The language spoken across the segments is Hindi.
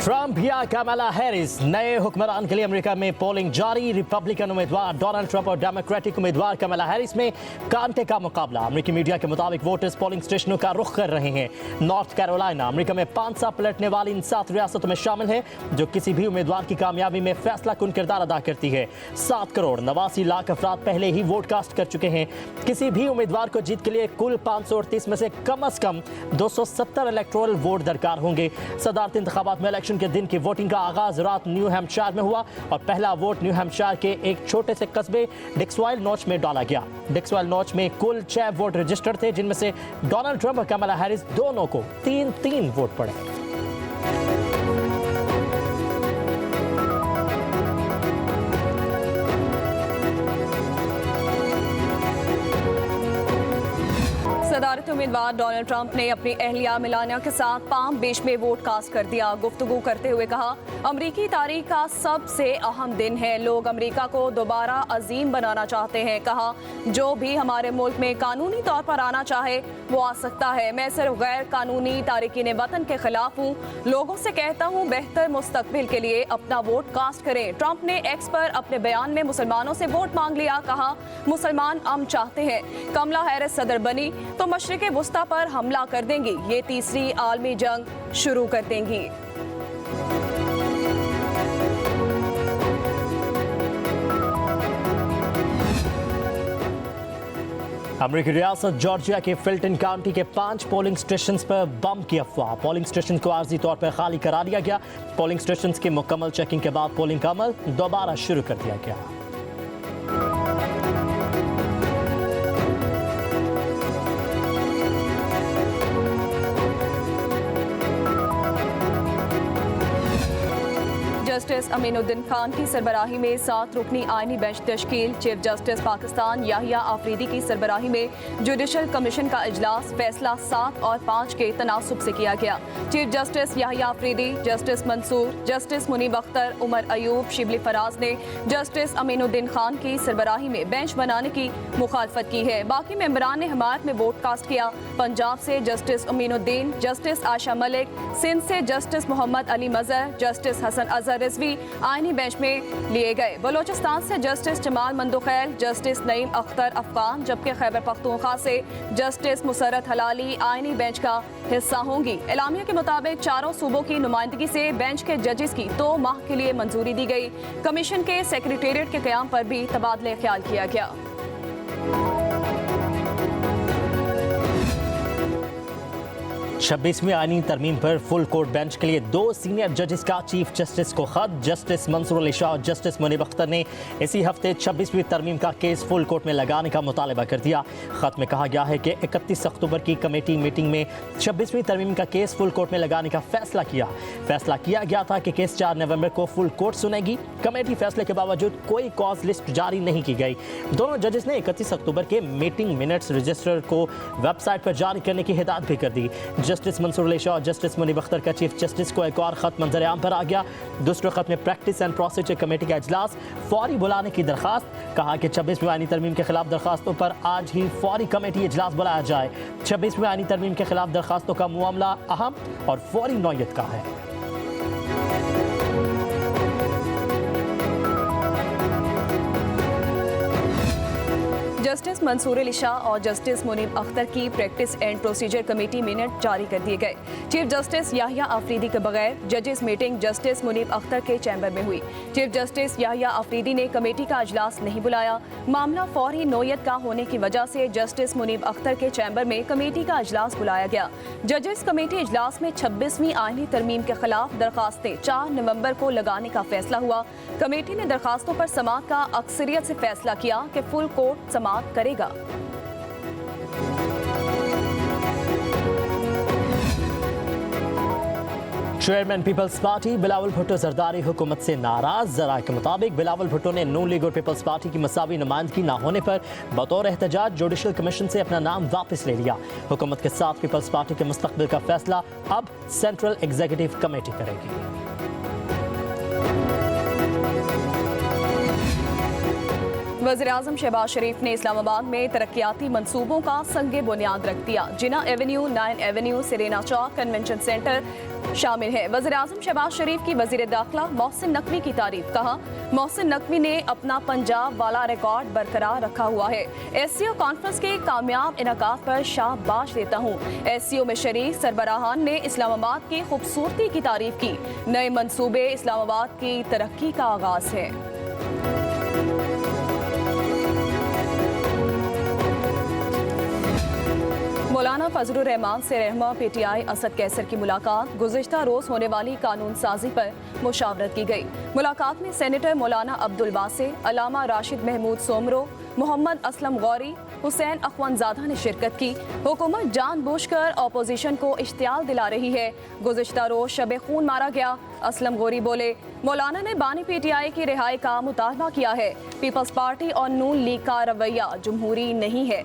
ट्रंप या कमला हैरिस, नए हुक्मरान के लिए अमेरिका में पोलिंग जारी। रिपब्लिकन उम्मीदवार डोनाल्ड ट्रंप और डेमोक्रेटिक उम्मीदवार कमला हैरिस में कांटे का मुकाबला। अमेरिकी मीडिया के मुताबिक वोटर्स पोलिंग स्टेशनों का रुख कर रहे हैं। नॉर्थ कैरोलिना अमेरिका में 5 साल पलटने वाली इन 7 रियासतों में शामिल है जो किसी भी उम्मीदवार की कामयाबी में फैसला कुन किरदार अदा करती है। 7 करोड़ 89 लाख अफराद पहले ही वोट कास्ट कर चुके हैं। किसी भी उम्मीदवार को जीत के लिए कुल 538 में से कम 270 इलेक्टोरल वोट दरकार होंगे। सदारती इंतखाबात में इलेक्शन के दिन की वोटिंग का आगाज रात न्यू हैम्पशायर में हुआ और पहला वोट न्यू हैम्पशायर के एक छोटे से कस्बे डिक्सवाइल नॉच में डाला गया। डिक्सवाइल नॉच में कुल 6 वोट रजिस्टर्ड थे, जिनमें से डोनाल्ड ट्रंप और कमला हैरिस दोनों को 3-3 वोट पड़े। सदारती उम्मीदवार डोनाल्ड ट्रंप ने अपनी अहलिया मिलानिया के साथ पाम बीच में वोट कास्ट कर दिया। गुफ्तगू करते हुए कहा, अमरीकी तारीख का सबसे अहम दिन है। लोग अमरीका को दोबारा अजीम बनाना चाहते हैं। कहा, जो भी हमारे मुल्क में कानूनी तौर पर आना चाहे वो आ सकता है। मैं सिर्फ गैर कानूनी तारिकीन वतन के खिलाफ हूँ। लोगों से कहता हूँ बेहतर मुस्तकबिल के लिए अपना वोट कास्ट करें। ट्रंप ने एक्स पर अपने बयान में मुसलमानों से वोट मांग लिया। कहा, मुसलमान अमन चाहते हैं। कमला हैरिस सदर बनी तो मशरिक़े वुस्ता पर हमला कर देंगी। ये तीसरी आलमी जंग शुरू कर देंगी। अमेरिकी रियासत जॉर्जिया के फिल्टन काउंटी के 5 पोलिंग स्टेशंस पर बम की अफवाह। पोलिंग स्टेशन को आर्जी तौर पर खाली करा दिया गया। पोलिंग स्टेशंस की मुकम्मल चेकिंग के बाद पोलिंग का अमल दोबारा शुरू कर दिया गया। जस्टिस अमीनुद्दीन खान की सरबराही में 7 रुकनी आईनी बेंच तश्कील। चीफ जस्टिस पाकिस्तान याहिया आफरीदी की सरबराही में जुडिशल कमीशन का इजलास। फैसला 7 और 5 के तनासुब से किया गया। Chief justice Yahya Afridi, justice Mansoor, justice Munib Akhtar, Umar Ayub, Shibli Faraz ने जस्टिस अमीनुद्दीन खान की सरबराही में बेंच बनाने की मुखालफत की है। बाकी मेंबरान ने हमायत में वोट कास्ट किया। पंजाब से जस्टिस अमीनुद्दीन, जस्टिस आशा मलिक, सिंध से जस्टिस मोहम्मद अली मजहर, जस्टिस हसन अजहर रिजवी आईनी बेंच में लिए गए। बलोचिस्तान से जस्टिस जमाल मंदुखैल, जस्टिस नईम अख्तर अफगान, जबकि खैबर पख्तूनख्वा से जस्टिस मुसरत हलाली आईनी बेंच का हिस्सा होंगी। एलामिया के मुताबिक चारों सूबों की नुमाइंदगी से बेंच के जजेस की 2 माह के लिए मंजूरी दी गई। कमीशन के सेक्रेटेरिएट के क़याम पर भी तबादले ख्याल किया गया। 26वीं आईनी तरमीम पर फुल कोर्ट बेंच के लिए 2 सीनियर जजेस का चीफ जस्टिस को खत। जस्टिस मंसूर अली शाह और जस्टिस मुनीब अख्तर ने इसी हफ्ते 26वीं तरमीम का केस फुल कोर्ट में लगाने का मुतालबा कर दिया। खत में कहा गया है कि 31 अक्टूबर की कमेटी मीटिंग में 26वीं तरमीम का केस फुल कोर्ट में लगाने का फैसला किया गया था कि केस 4 नवंबर को फुल कोर्ट सुनेगी। कमेटी फैसले के बावजूद कोई कॉज लिस्ट जारी नहीं की गई। दोनों जजेस ने 31 अक्टूबर के मीटिंग मिनट्स रजिस्टर को वेबसाइट पर जारी करने की हिदायत भी कर दी। जस्टिस मंसूर अली शाह और जस्टिस मुनीब अख्तर का चीफ जस्टिस को एक और खत मंजर आम पर आ गया। दूसरे खत में प्रैक्टिस एंड प्रोसीजर कमेटी का इजलास फौरी बुलाने की दरखास्त। कहा कि 26वीं आईनी तरमीम के खिलाफ दरखास्तों पर आज ही फौरी कमेटी इजलास बुलाया जाए। 26वीं आईनी तरमीम के खिलाफ दरखास्तों का मामला अहम और फौरी नौयत का है। जस्टिस मंसूर अली शाह और जस्टिस मुनीब अख्तर की practice and procedure committee minute जारी कर दिए गए। चीफ जस्टिस याहिया आफरीदी के बगैर जजेस मीटिंग जस्टिस मुनीब अख्तर के चैम्बर में हुई। चीफ जस्टिस याहिया आफरीदी ने कमेटी का इजलास नहीं बुलाया। मामला फौरी नौयत का होने की वजह से जस्टिस मुनीब अख्तर के चैम्बर में कमेटी का इजलास बुलाया गया। जजेस कमेटी इजलास में 26वीं आईनी तरमीम के खिलाफ दरखास्तें 4 नवंबर को लगाने का फैसला हुआ। कमेटी ने दरखास्तों पर समाअत का अक्सरियत से फैसला किया कि फुल कोर्ट समाअत करेगा। चेयरमैन पीपल्स पार्टी बिलावल भुट्टो जरदारी हुकूमत से नाराज। जरा के मुताबिक बिलावल भुट्टो ने नून लीग और पीपल्स पार्टी की मसावी नुमाइंदगी न होने पर बतौर एहतजाज जुडिशल कमीशन से अपना नाम वापस ले लिया। हुकूमत के साथ पीपल्स पार्टी के मुस्तकबिल का फैसला अब सेंट्रल एग्जीक्यूटिव कमेटी करेगी। वज़ीर-ए-आज़म शहबाज शरीफ ने इस्लामाबाद में तरक्याती मंसूबों का संगे बुनियाद रख दिया। जिना एवेन्यू, 9 एवेन्यू, सिरेना चौक, कन्वेंशन सेंटर शामिल है। वज़ीर-ए-आज़म शहबाज शरीफ की वज़ीर दाखिला मोहसिन नकवी की तारीफ। कहा, मोहसिन नकवी ने अपना पंजाब वाला रिकॉर्ड बरकरार रखा हुआ है। एससीओ कॉन्फ्रेंस के कामयाब इनकाद पर शाबाश देता हूँ। एससीओ में शरीक सरबराहान ने इस्लामाबाद की खूबसूरती की तारीफ की। नए मंसूबे इस्लामाबाद की तरक्की का आगाज है। मौलाना फजलुर रहमान से रहनुमा पीटीआई असद कैसर की मुलाकात। गुज़िश्ता रोज़ होने वाली कानून साजी पर मुशावरत की गई। मुलाकात में सेनेटर मौलाना अब्दुल वासे, अलामा राशिद महमूद सोमरो, मोहम्मद असलम गौरी, हुसैन अखवंजादा ने शिरकत की। हुकूमत जानबूझकर अपोजिशन को इश्तियाल दिला रही है। गुज़िश्ता रोज शब खून मारा गया। असलम गौरी बोले, मौलाना ने बानी पीटीआई की रिहाई का मुतालबा किया है। पीपल्स पार्टी और नून लीग का रवैया जमहूरी नहीं है।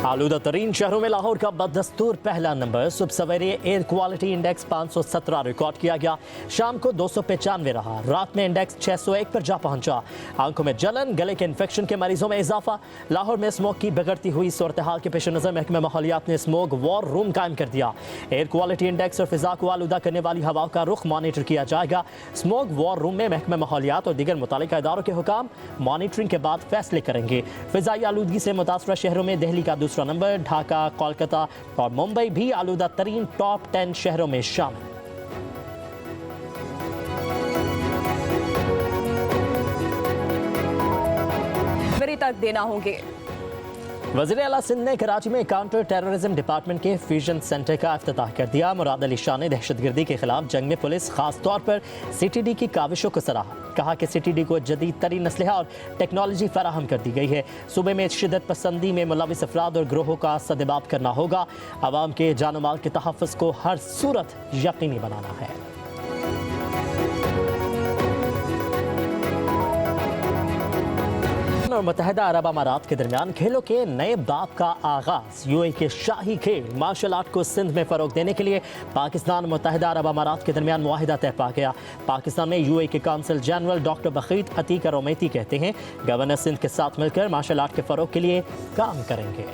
आलूदा तरीन शहरों में लाहौर का बदस्तूर पहला नंबर। सुबह सवेरे एयर क्वालिटी इंडेक्स 517 रिकॉर्ड किया गया। शाम को 295 रहा। रात में इंडेक्स 601 पर जा पहुंचा। आंखों में जलन, गले के इन्फेक्शन के मरीजों में इजाफा। लाहौर में स्मोक की बिगड़ती हुई सूरत हाल के पेश नज़र महकमा माहौलियात ने स्मोक वॉर रूम कायम कर दिया। एयर क्वालिटी इंडेक्स और फिजा को आलूदा करने वाली हवाओं का रुख मॉनिटर किया जाएगा। स्मोक वॉर रूम में महकमा माहौलियात और दीगर मुतालिका इदारों के हुकाम मॉनिटरिंग के बाद फैसले करेंगे। फिजाई आलूदगी से मुतासरा शहरों में दिल्ली का दूसरा नंबर, ढाका, कोलकाता और मुंबई भी आलूदा तरीन टॉप 10 शहरों में शामिल। मेरी तक देना होंगे। वज़ीर आला सिंध ने कराची में काउंटर टेररिज्म डिपार्टमेंट के फ्यूजन सेंटर का इफ्तिताह कर दिया। मुराद अली शाह ने दहशतगर्दी के खिलाफ जंग में पुलिस खास तौर पर CTD की काविशों को सराहा। कहा कि CTD को जदीद तरीन असलहा और टेक्नोलॉजी फराहम कर दी गई है। सूबे में शिद्दत पसंदी में मुलविस अफराद और ग्रोहों का सदेबाप करना होगा। आवाम के जान माल के तहफ़्फ़ुज़ को हर सूरत यकीनी बनाना है। और मुत्तहिदा अरब अमारात के दरमियान खेलों के नए बाब का आगाज। UAE के शाही खेल मार्शल आर्ट को सिंध में फ़रोग देने के लिए पाकिस्तान और मुत्तहिदा अरब अमारात के दरमियान मुआहिदा तय पा गया। पाकिस्तान में UAE के काउंसिल जनरल डॉक्टर बखीत अतीक रोमेती कहते हैं, गवर्नर सिंध के साथ मिलकर मार्शल आर्ट के फ़रोग के लिए काम करेंगे।